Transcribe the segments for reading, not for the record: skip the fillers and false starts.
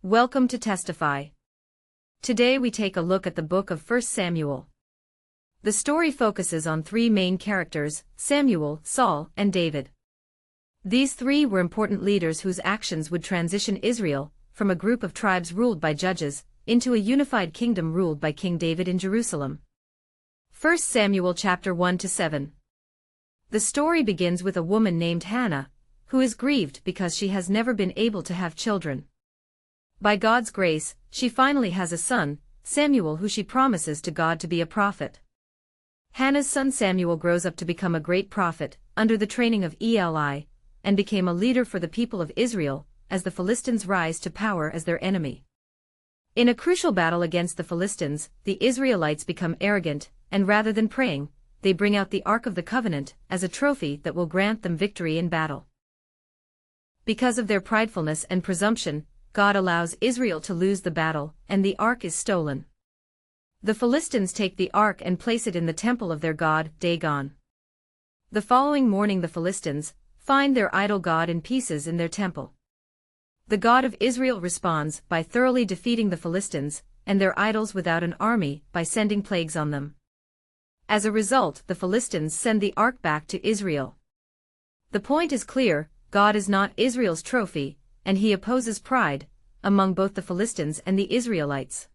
Welcome to Testify. Today we take a look at the book of 1 Samuel. The story focuses on three main characters, Samuel, Saul, and David. These three were important leaders whose actions would transition Israel from a group of tribes ruled by judges into a unified kingdom ruled by King David in Jerusalem. 1 Samuel chapter 1-7. The story begins with a woman named Hannah, who is grieved because she has never been able to have children. By God's grace, she finally has a son, Samuel, who she promises to God to be a prophet. Hannah's son Samuel grows up to become a great prophet, under the training of Eli, and became a leader for the people of Israel, as the Philistines rise to power as their enemy. In a crucial battle against the Philistines, the Israelites become arrogant, and rather than praying, they bring out the Ark of the Covenant as a trophy that will grant them victory in battle. Because of their pridefulness and presumption, God allows Israel to lose the battle, and the ark is stolen. The Philistines take the ark and place it in the temple of their god, Dagon. The following morning the Philistines find their idol god in pieces in their temple. The God of Israel responds by thoroughly defeating the Philistines and their idols without an army by sending plagues on them. As a result, the Philistines send the ark back to Israel. The point is clear: God is not Israel's trophy, and he opposes pride among both the Philistines and the Israelites.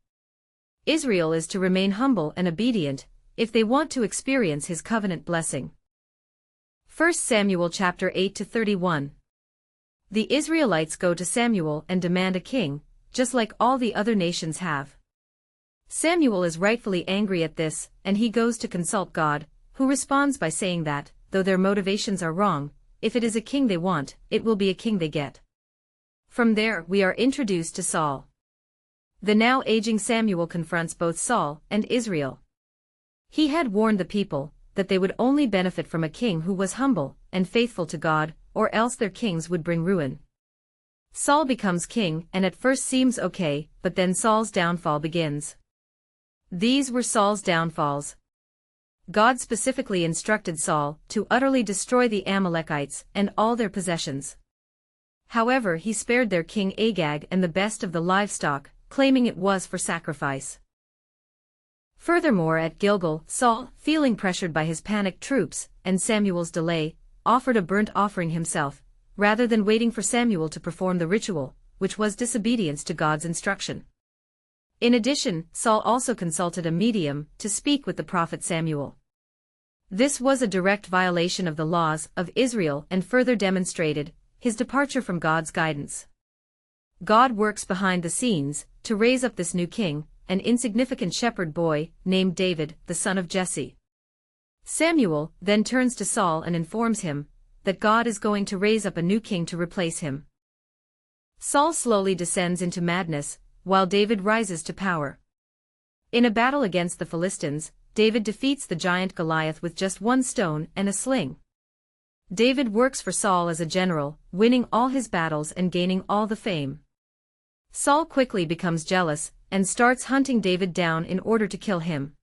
Israel is to remain humble and obedient if they want to experience his covenant blessing. 1 Samuel chapter 8-31. The Israelites go to Samuel and demand a king, just like all the other nations have. Samuel is rightfully angry at this, and he goes to consult God, who responds by saying that, though their motivations are wrong, if it is a king they want, it will be a king they get. From there we are introduced to Saul. The now aging Samuel confronts both Saul and Israel. He had warned the people that they would only benefit from a king who was humble and faithful to God, or else their kings would bring ruin. Saul becomes king and at first seems okay, but then Saul's downfall begins. These were Saul's downfalls. God specifically instructed Saul to utterly destroy the Amalekites and all their possessions. However, he spared their king Agag and the best of the livestock, claiming it was for sacrifice. Furthermore, at Gilgal, Saul, feeling pressured by his panicked troops and Samuel's delay, offered a burnt offering himself, rather than waiting for Samuel to perform the ritual, which was disobedience to God's instruction. In addition, Saul also consulted a medium to speak with the prophet Samuel. This was a direct violation of the laws of Israel and further demonstrated his departure from God's guidance. God works behind the scenes to raise up this new king, an insignificant shepherd boy named David, the son of Jesse. Samuel then turns to Saul and informs him that God is going to raise up a new king to replace him. Saul slowly descends into madness, while David rises to power. In a battle against the Philistines, David defeats the giant Goliath with just one stone and a sling. David works for Saul as a general, winning all his battles and gaining all the fame. Saul quickly becomes jealous and starts hunting David down in order to kill him.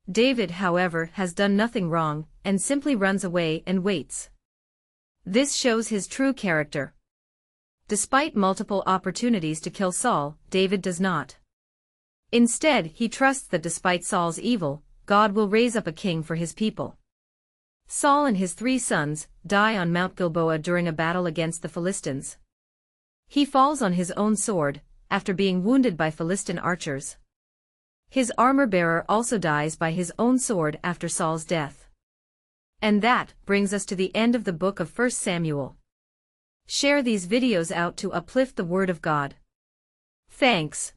David, however, has done nothing wrong and simply runs away and waits. This shows his true character. Despite multiple opportunities to kill Saul, David does not. Instead, he trusts that despite Saul's evil, God will raise up a king for his people. Saul and his 3 sons die on Mount Gilboa during a battle against the Philistines. He falls on his own sword, after being wounded by Philistine archers. His armor-bearer also dies by his own sword after Saul's death. And that brings us to the end of the book of 1 Samuel. Share these videos out to uplift the word of God. Thanks.